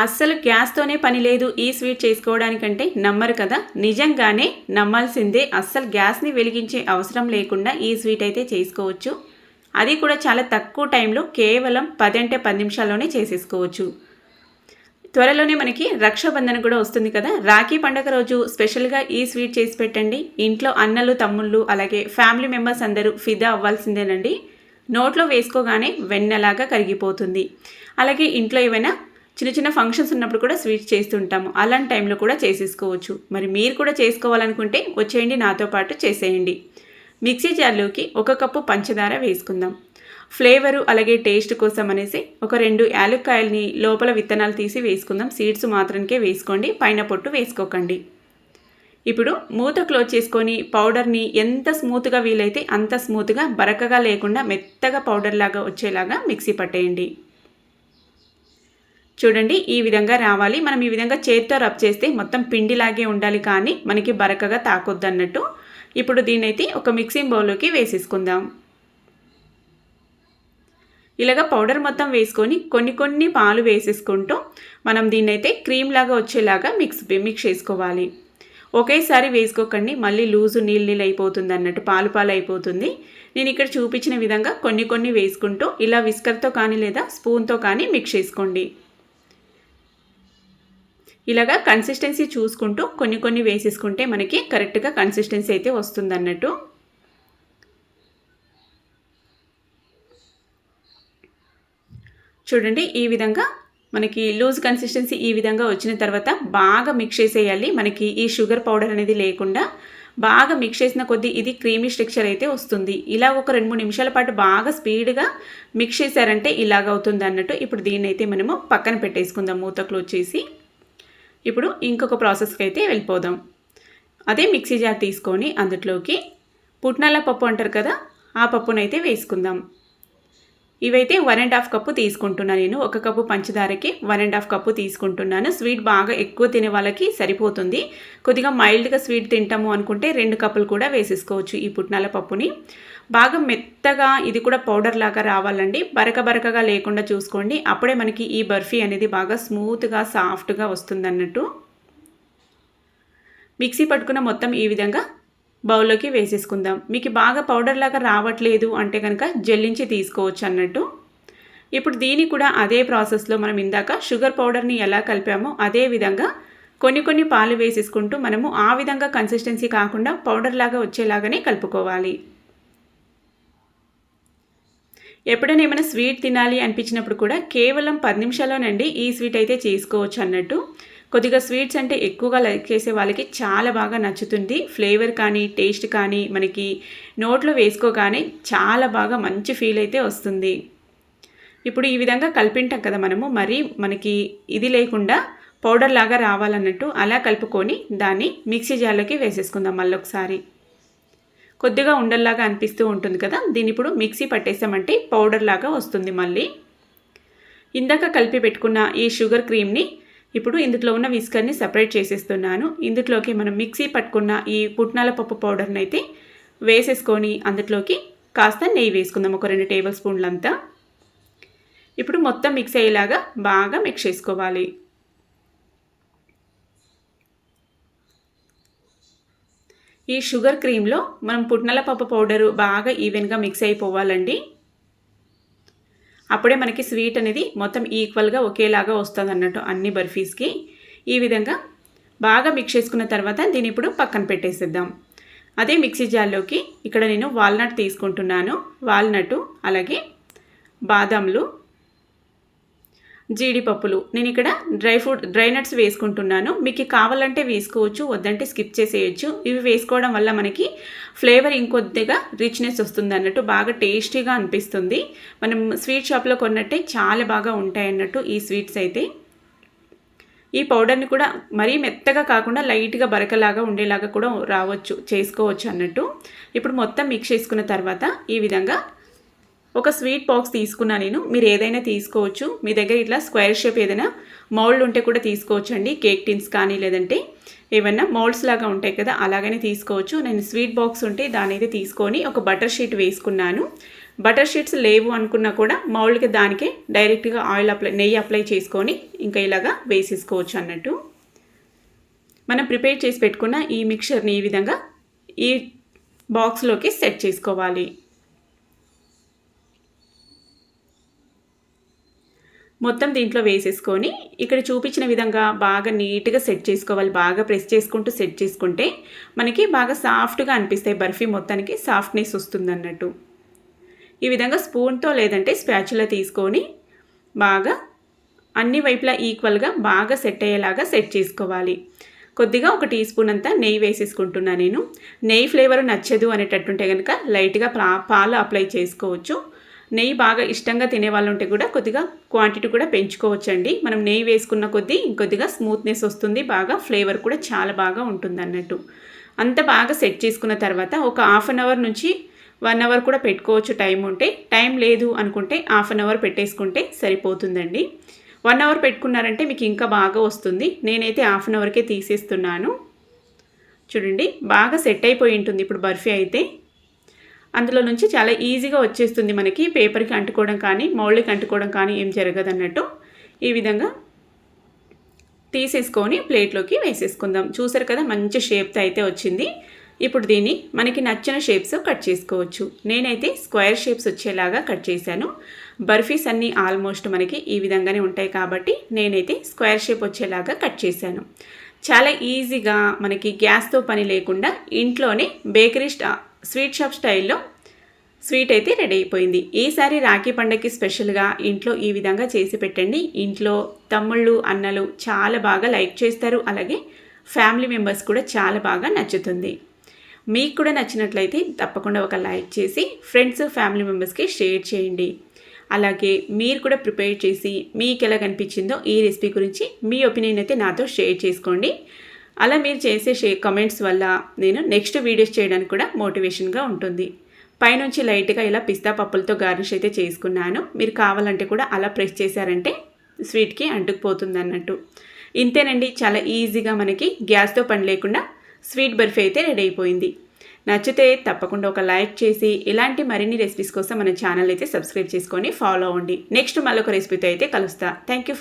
అస్సలు గ్యాస్తోనే పని లేదు ఈ స్వీట్ చేసుకోవడానికంటే నమ్మరు కదా. నిజంగానే నమ్మాల్సిందే. అస్సలు గ్యాస్ని వెలిగించే అవసరం లేకుండా ఈ స్వీట్ అయితే చేసుకోవచ్చు. అది కూడా చాలా తక్కువ టైంలో కేవలం 10 అంటే 10 నిమిషాల్లోనే చేసేసుకోవచ్చు. త్వరలోనే మనకి రక్షాబంధన్ కూడా వస్తుంది కదా. రాఖీ పండుగ రోజు స్పెషల్గా ఈ స్వీట్ చేసి పెట్టండి. ఇంట్లో అన్నలు తమ్ముళ్ళు అలాగే ఫ్యామిలీ మెంబర్స్ అందరూ ఫిదా అవ్వాల్సిందేనండి. నోట్లో వేసుకోగానే వెన్నలాగా కరిగిపోతుంది. అలాగే ఇంట్లో ఏమైనా చిన్న చిన్న ఫంక్షన్స్ ఉన్నప్పుడు కూడా స్వీట్స్ చేస్తుంటాము. అలాంటి టైంలో కూడా చేసేసుకోవచ్చు. మరి మీరు కూడా చేసుకోవాలనుకుంటే వచ్చేయండి, నాతో పాటు చేసేయండి. మిక్సీ జార్లోకి 1 కప్పు పంచదార వేసుకుందాం. ఫ్లేవరు అలాగే టేస్ట్ కోసం అనేసి ఒక 2 యాలక్కాయలని లోపల విత్తనాలు తీసి వేసుకుందాం. సీడ్స్ మాత్రమే వేసుకోండి, పైన పొట్టు వేసుకోకండి. ఇప్పుడు మూత క్లోజ్ చేసుకొని పౌడర్ని ఎంత స్మూత్గా వీలైతే అంత స్మూత్గా, బరకగా లేకుండా మెత్తగా పౌడర్ లాగా వచ్చేలాగా మిక్సీ పట్టేయండి. చూడండి, ఈ విధంగా రావాలి. మనం ఈ విధంగా చేత్తో రబ్ చేస్తే మొత్తం పిండిలాగే ఉండాలి, కానీ మనకి బరకగా తాకొద్దు అన్నట్టు. ఇప్పుడు దీన్నైతే ఒక మిక్సింగ్ బౌల్లోకి వేసేసుకుందాం. ఇలాగ పౌడర్ మొత్తం వేసుకొని కొన్ని పాలు వేసేసుకుంటూ మనం దీన్నైతే క్రీమ్ లాగా వచ్చేలాగా మిక్స్ చేసుకోవాలి. ఒకేసారి వేసుకోకండి, మళ్ళీ లూజు నీళ్ళు అయిపోతుంది అన్నట్టు, పాలు అయిపోతుంది. నేను ఇక్కడ చూపించిన విధంగా కొన్ని వేసుకుంటూ ఇలా విస్కర్తో కానీ లేదా స్పూన్తో కానీ మిక్స్ చేసుకోండి. ఇలాగా కన్సిస్టెన్సీ చూసుకుంటూ కొన్ని వేసేసుకుంటే మనకి కరెక్ట్గా కన్సిస్టెన్సీ అయితే వస్తుంది అన్నట్టు. చూడండి, ఈ విధంగా మనకి లూజ్ కన్సిస్టెన్సీ ఈ విధంగా వచ్చిన తర్వాత బాగా మిక్స్ చేసేయాలి. మనకి ఈ షుగర్ పౌడర్ అనేది లేకుండా బాగా మిక్స్ చేసిన కొద్దీ ఇది క్రీమీ స్ట్రక్చర్ అయితే వస్తుంది. ఇలా ఒక 2-3 నిమిషాల పాటు బాగా స్పీడ్గా మిక్స్ చేశారంటే ఇలాగ అవుతుంది అన్నట్టు. ఇప్పుడు దీన్ని అయితే మనము పక్కన పెట్టేసుకుందాం మూత క్లోజ్ చేసి. ఇప్పుడు ఇంకొక ప్రాసెస్కి అయితే వెళ్ళిపోదాం. అదే మిక్సీ జార్ తీసుకొని అందులోకి పుట్నాల పప్పు అంటారు కదా, ఆ పప్పునైతే వేసుకుందాం. ఇవైతే 1.5 కప్పు తీసుకుంటున్నాను నేను. 1 కప్పు పంచదారకి 1.5 కప్పు తీసుకుంటున్నాను. స్వీట్ బాగా ఎక్కువ తినే వాళ్ళకి సరిపోతుంది. కొద్దిగా మైల్డ్గా స్వీట్ తింటాము అనుకుంటే 2 కప్పులు కూడా వేసేసుకోవచ్చు ఈ పుట్నాల పప్పుని. బాగా మెత్తగా ఇది కూడా పౌడర్ లాగా రావాలండి. బరకగా లేకుండా చూసుకోండి. అప్పుడే మనకి ఈ బర్ఫీ అనేది బాగా స్మూత్గా సాఫ్ట్గా వస్తుందన్నట్టు. మిక్సీ పట్టుకున్న మొత్తం ఈ విధంగా బౌల్లోకి వేసేసుకుందాం. మీకు బాగా పౌడర్ లాగా రావట్లేదు అంటే కనుక జల్లించి తీసుకోవచ్చు అన్నట్టు. ఇప్పుడు దీన్ని కూడా అదే ప్రాసెస్లో మనం ఇందాక షుగర్ పౌడర్ని ఎలా కలిపామో అదే విధంగా కొన్ని పాలు వేసేసుకుంటూ మనము ఆ విధంగా కన్సిస్టెన్సీ కాకుండా పౌడర్ లాగా వచ్చేలాగానే కలుపుకోవాలి. ఎప్పుడైనా ఏమైనా స్వీట్ తినాలి అనిపించినప్పుడు కూడా కేవలం 10 నిమిషాల్లోనండి ఈ స్వీట్ అయితే చేసుకోవచ్చు అన్నట్టు. కొద్దిగా స్వీట్స్ అంటే ఎక్కువగా లైక్ చేసే వాళ్ళకి చాలా బాగా నచ్చుతుంది. ఫ్లేవర్ కానీ టేస్ట్ కానీ మనకి నోట్లో వేసుకోగానే చాలా బాగా మంచి ఫీల్ అయితే వస్తుంది. ఇప్పుడు ఈ విధంగా కలిపింటాం కదా మనము, మరి మనకి ఇది లేకుండా పౌడర్ లాగా రావాలన్నట్టు అలా కలుపుకొని దాన్ని మిక్సీ జార్లోకి వేసేసుకుందాం. మళ్ళొకసారి కొద్దిగా ఉండల్లాగా అనిపిస్తూ ఉంటుంది కదా, దీన్ని ఇప్పుడు మిక్సీ పట్టేసామంటే పౌడర్ లాగా వస్తుంది. మళ్ళీ ఇందాక కలిపి పెట్టుకున్న ఈ షుగర్ క్రీమ్ని ఇప్పుడు ఇందులో ఉన్న విస్కర్ని సపరేట్ చేసేస్తున్నాను. ఇందులోకి మనం మిక్సీ పట్టుకున్న ఈ పుట్నాల పప్పు పౌడర్ని అయితే వేసేసుకొని అందులోకి కాస్త నెయ్యి వేసుకుందాం, ఒక 2 టేబుల్ స్పూన్లంతా. ఇప్పుడు మొత్తం మిక్స్ అయ్యేలాగా బాగా మిక్స్ చేసుకోవాలి. ఈ షుగర్ క్రీమ్లో మనం పుట్నాల పప్పు పౌడరు బాగా ఈవెన్గా మిక్స్ అయిపోవాలండి. అప్పుడే మనకి స్వీట్ అనేది మొత్తం ఈక్వల్గా ఒకేలాగా వస్తుంది అన్నట్టు అన్ని బర్ఫీస్కి. ఈ విధంగా బాగా మిక్స్ చేసుకున్న తర్వాత దీన్ని ఇప్పుడు పక్కన పెట్టేసేద్దాం. అదే మిక్సీ జార్లోకి ఇక్కడ నేను వాల్నట్ తీసుకుంటున్నాను. వాల్నట్ అలాగే బాదాంలు, జీడిపప్పులు, నేను ఇక్కడ డ్రై నట్స్ వేసుకుంటున్నాను. మీకు కావాలంటే వేసుకోవచ్చు, వద్దంటే స్కిప్ చేసేయచ్చు. ఇవి వేసుకోవడం వల్ల మనకి ఫ్లేవర్ ఇంకొద్దిగా రిచ్నెస్ వస్తుంది అన్నట్టు, బాగా టేస్టీగా అనిపిస్తుంది. మనం స్వీట్ షాప్లో కొన్నట్టే చాలా బాగా ఉంటాయి అన్నట్టు ఈ స్వీట్స్ అయితే. ఈ పౌడర్ని కూడా మరీ మెత్తగా కాకుండా లైట్గా బరకలాగా ఉండేలాగా కూడా చేసుకోవచ్చు అన్నట్టు. ఇప్పుడు మొత్తం మిక్స్ చేసుకున్న తర్వాత ఈ విధంగా ఒక స్వీట్ బాక్స్ తీసుకున్నా నేను. మీరు ఏదైనా తీసుకోవచ్చు. మీ దగ్గర ఇట్లా స్క్వేర్ షేప్ ఏదైనా మౌల్డ్ ఉంటే కూడా తీసుకోవచ్చు అండి. కేక్ టిన్స్ కానీ లేదంటే ఏమన్నా మౌల్డ్స్ లాగా ఉంటాయి కదా, అలాగనే తీసుకోవచ్చు. నేను స్వీట్ బాక్స్ ఉంటే దాని అయితే తీసుకొని ఒక బటర్ షీట్ వేసుకున్నాను. బటర్ షీట్స్ లేవు అనుకున్నా కూడా మౌల్డ్కి దానికి డైరెక్ట్గా నెయ్యి అప్లై చేసుకొని ఇంకా ఇలాగా వేసేసుకోవచ్చు అన్నట్టు. మనం ప్రిపేర్ చేసి పెట్టుకున్న ఈ మిక్చర్ని ఈ విధంగా ఈ బాక్స్లోకి సెట్ చేసుకోవాలి. మొత్తం దీంట్లో వేసేసుకొని ఇక్కడ చూపించిన విధంగా బాగా నీట్గా సెట్ చేసుకోవాలి. బాగా ప్రెస్ చేసుకుంటూ సెట్ చేసుకుంటే మనకి బాగా సాఫ్ట్గా అనిపిస్తాయి. బర్ఫీ మొత్తానికి సాఫ్ట్నెస్ వస్తుంది అన్నట్టు. ఈ విధంగా స్పూన్తో లేదంటే స్పాచులా తీసుకొని బాగా అన్ని వైపులా ఈక్వల్గా బాగా సెట్ అయ్యేలాగా సెట్ చేసుకోవాలి. కొద్దిగా 1 టీ స్పూన్ అంతా నెయ్యి వేసేసుకుంటున్నాను నేను. నెయ్యి ఫ్లేవర్ నచ్చదు అనేటట్టుంటే కనుక లైట్గా పాలు అప్లై చేసుకోవచ్చు. నెయ్యి బాగా ఇష్టంగా తినే వాళ్ళు ఉంటే కూడా కొద్దిగా క్వాంటిటీ కూడా పెంచుకోవచ్చండి. మనం నెయ్యి వేసుకున్న కొద్దీ ఇంకొద్దిగా స్మూత్నెస్ వస్తుంది, బాగా ఫ్లేవర్ కూడా చాలా బాగా ఉంటుంది అన్నట్టు. అంత బాగా సెట్ చేసుకున్న తర్వాత ఒక 1/2 అవర్ నుంచి 1 అవర్ కూడా పెట్టుకోవచ్చు టైం ఉంటే. టైం లేదు అనుకుంటే 1/2 అవర్ పెట్టేసుకుంటే సరిపోతుందండి. 1 అవర్ పెట్టుకున్నారంటే మీకు ఇంకా బాగా వస్తుంది. నేనైతే 1/2 అవర్కే తీసేస్తున్నాను. చూడండి బాగా సెట్ అయిపోయి ఉంటుంది ఇప్పుడు బర్ఫీ అయితే. అందులో నుంచి చాలా ఈజీగా వచ్చేస్తుంది మనకి. పేపర్కి అంటుకోవడం కానీ మౌల్డ్కి అంటుకోవడం కానీ ఏం జరగదు అన్నట్టు. ఈ విధంగా తీసేసుకొని ప్లేట్లోకి వేసేసుకుందాం. చూసారు కదా మంచి షేప్తో అయితే వచ్చింది. ఇప్పుడు దీన్ని మనకి నచ్చిన షేప్స్ కట్ చేసుకోవచ్చు. నేనైతే స్క్వేర్ షేప్స్ వచ్చేలాగా కట్ చేశాను. బర్ఫీస్ అన్నీ ఆల్మోస్ట్ మనకి ఈ విధంగానే ఉంటాయి కాబట్టి నేనైతే స్క్వేర్ షేప్ వచ్చేలాగా కట్ చేశాను. చాలా ఈజీగా మనకి గ్యాస్తో పని లేకుండా ఇంట్లోనే బేకరీ స్వీట్ షాప్ స్టైల్లో స్వీట్ అయితే రెడీ అయిపోయింది. ఈసారి రాఖీ పండగకి స్పెషల్గా ఇంట్లో ఈ విధంగా చేసి పెట్టండి. ఇంట్లో తమ్ముళ్ళు అన్నలు చాలా బాగా లైక్ చేస్తారు. అలాగే ఫ్యామిలీ మెంబర్స్ కూడా చాలా బాగా నచ్చుతుంది. మీకు కూడా నచ్చినట్లయితే తప్పకుండా ఒక లైక్ చేసి ఫ్రెండ్స్ ఫ్యామిలీ మెంబర్స్కి షేర్ చేయండి. అలాగే మీరు కూడా ప్రిపేర్ చేసి మీకు ఎలా కనిపించిందో ఈ రెసిపీ గురించి మీ ఒపీనియన్ అయితే నాతో షేర్ చేసుకోండి. అలా మీరు చేసే కమెంట్స్ వల్ల నేను నెక్స్ట్ వీడియోస్ చేయడానికి కూడా మోటివేషన్గా ఉంటుంది. పైనుంచి లైట్గా ఇలా పిస్తా పప్పులతో గార్నిష్ అయితే చేసుకున్నాను. మీరు కావాలంటే కూడా అలా ప్రెస్ చేశారంటే స్వీట్కి అంటుకుపోతుంది అన్నట్టు. ఇంతేనండి, చాలా ఈజీగా మనకి గ్యాస్తో పని లేకుండా స్వీట్ బర్ఫీ అయితే రెడీ అయిపోయింది. నచ్చితే తప్పకుండా ఒక లైక్ చేసి ఇలాంటి మరిన్ని రెసిపీస్ కోసం మన ఛానల్ అయితే సబ్స్క్రైబ్ చేసుకొని ఫాలో అవ్వండి. నెక్స్ట్ మళ్ళొక రెసిపీతో అయితే కలుస్తా. Thank you.